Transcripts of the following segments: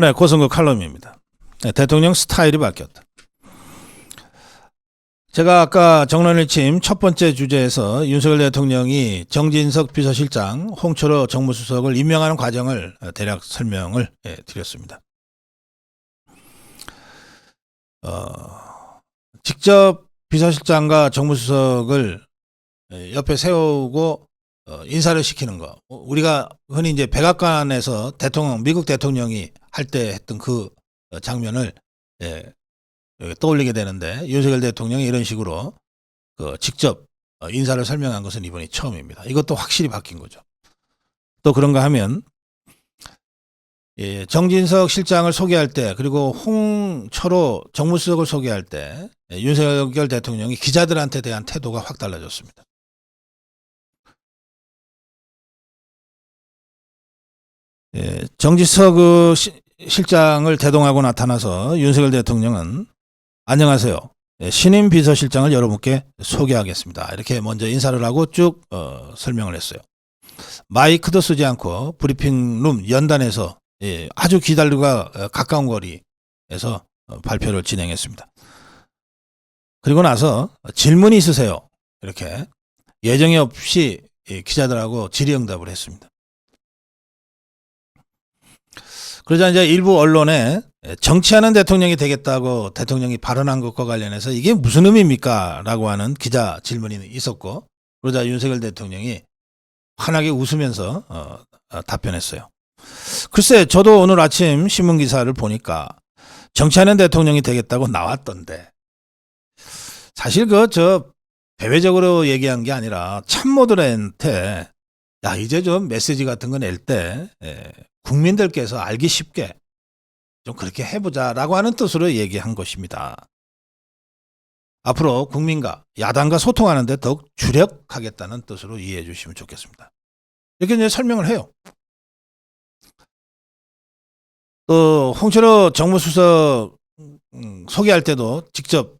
네, 고성급 칼럼입니다. 네, 대통령 스타일이 바뀌었다. 제가 아까 정론일침 첫 번째 주제에서 윤석열 대통령이 정진석 비서실장, 홍철호 정무수석을 임명하는 과정을 대략 설명을 드렸습니다. 직접 비서실장과 정무수석을 옆에 세우고 인사를 시키는 거. 우리가 흔히 이제 백악관에서 미국 대통령이 할 때 했던 그 장면을 떠올리게 되는데, 윤석열 대통령이 이런 식으로 직접 인사를 설명한 것은 이번이 처음입니다. 이것도 확실히 바뀐 거죠. 또 그런가 하면 정진석 실장을 소개할 때, 그리고 홍철호 정무수석을 소개할 때 윤석열 대통령이 기자들한테 대한 태도가 확 달라졌습니다. 정진석 실장을 대동하고 나타나서 윤석열 대통령은 안녕하세요. 신임 비서실장을 여러분께 소개하겠습니다. 이렇게 먼저 인사를 하고 쭉 설명을 했어요. 마이크도 쓰지 않고 브리핑룸 연단에서 아주 기다리가 가까운 거리에서 발표를 진행했습니다. 그리고 나서 질문이 있으세요. 이렇게 예정이 없이 기자들하고 질의응답을 했습니다. 그러자 이제 일부 언론에 정치하는 대통령이 되겠다고 대통령이 발언한 것과 관련해서 이게 무슨 의미입니까? 라고 하는 기자 질문이 있었고, 그러자 윤석열 대통령이 환하게 웃으면서 답변했어요. 글쎄, 저도 오늘 아침 신문 기사를 보니까 정치하는 대통령이 되겠다고 나왔던데, 사실 대외적으로 얘기한 게 아니라 참모들한테 야, 이제 좀 메시지 같은 거 낼 때 국민들께서 알기 쉽게 좀 그렇게 해보자라고 하는 뜻으로 얘기한 것입니다. 앞으로 국민과 야당과 소통하는 데 더욱 주력하겠다는 뜻으로 이해해 주시면 좋겠습니다. 이렇게 이제 설명을 해요. 또 홍철호 정무수석 소개할 때도 직접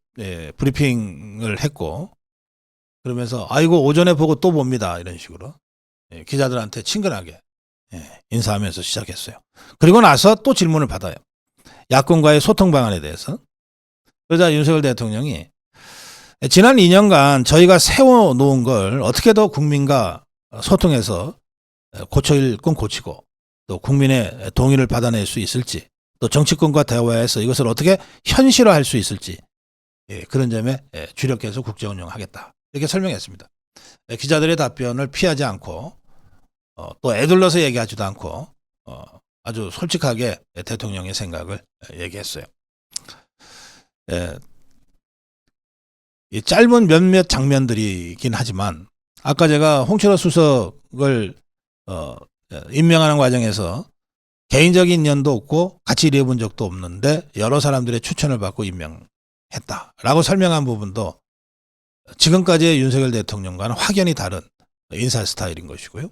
브리핑을 했고, 그러면서 아이고 오전에 보고 또 봅니다 이런 식으로 기자들한테 친근하게 인사하면서 시작했어요. 그리고 나서 또 질문을 받아요. 야권과의 소통 방안에 대해서. 그러자 윤석열 대통령이 지난 2년간 저희가 세워놓은 걸 어떻게 더 국민과 소통해서 고쳐일 건 고치고 또 국민의 동의를 받아낼 수 있을지, 또 정치권과 대화해서 이것을 어떻게 현실화할 수 있을지, 그런 점에 주력해서 국정 운영하겠다 이렇게 설명했습니다. 기자들의 답변을 피하지 않고 또 애둘러서 얘기하지도 않고 아주 솔직하게 대통령의 생각을 얘기했어요. 이 짧은 몇몇 장면들이긴 하지만 아까 제가 홍철호 수석을 임명하는 과정에서 개인적인 인연도 없고 같이 일해본 적도 없는데 여러 사람들의 추천을 받고 임명했다라고 설명한 부분도 지금까지의 윤석열 대통령과는 확연히 다른 인사 스타일인 것이고요.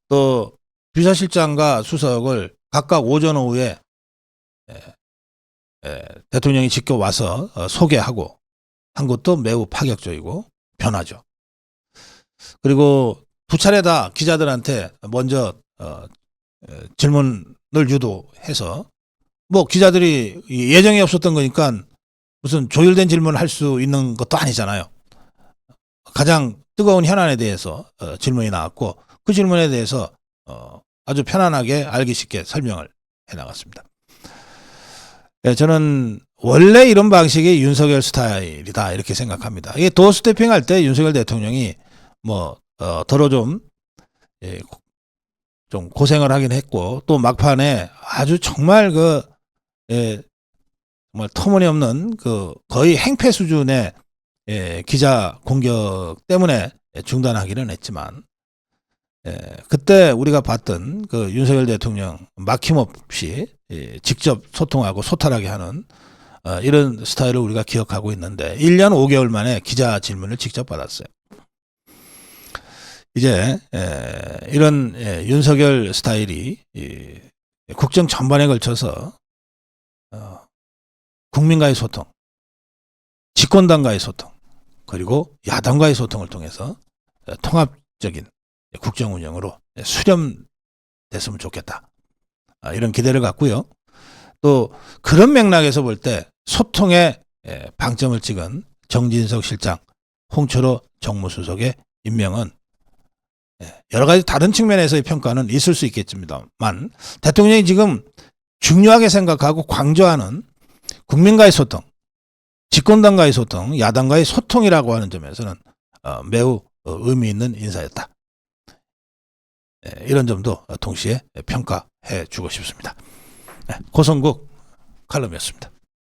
또 비서실장과 수석을 각각 오전 오후에 대통령이 직접 와서 소개하고 한 것도 매우 파격적이고 변화죠. 그리고 두 차례 다 기자들한테 먼저 질문을 유도해서, 뭐 기자들이 예정이 없었던 거니까 무슨 조율된 질문을 할 수 있는 것도 아니잖아요. 가장 뜨거운 현안에 대해서 질문이 나왔고, 그 질문에 대해서 아주 편안하게 알기 쉽게 설명을 해나갔습니다. 저는 원래 이런 방식이 윤석열 스타일이다 이렇게 생각합니다. 이게 도어 스태핑 할 때 윤석열 대통령이 더러 좀 고생을 하긴 했고, 또 막판에 아주 정말 정말 터무니없는 거의 행패 수준의 기자 공격 때문에 중단하기는 했지만, 그때 우리가 봤던 윤석열 대통령 막힘없이 직접 소통하고 소탈하게 하는 이런 스타일을 우리가 기억하고 있는데, 1년 5개월 만에 기자 질문을 직접 받았어요. 이제 이런 윤석열 스타일이 국정 전반에 걸쳐서 국민과의 소통, 집권당과의 소통, 그리고 야당과의 소통을 통해서 통합적인 국정 운영으로 수렴됐으면 좋겠다, 이런 기대를 갖고요. 또 그런 맥락에서 볼 때 소통에 방점을 찍은 정진석 실장, 홍철호 정무수석의 임명은 여러 가지 다른 측면에서의 평가는 있을 수 있겠습니다만 대통령이 지금 중요하게 생각하고 강조하는 국민과의 소통, 집권당과의 소통, 야당과의 소통이라고 하는 점에서는 매우 의미 있는 인사였다. 이런 점도 동시에 평가해 주고 싶습니다. 고성국 칼럼이었습니다.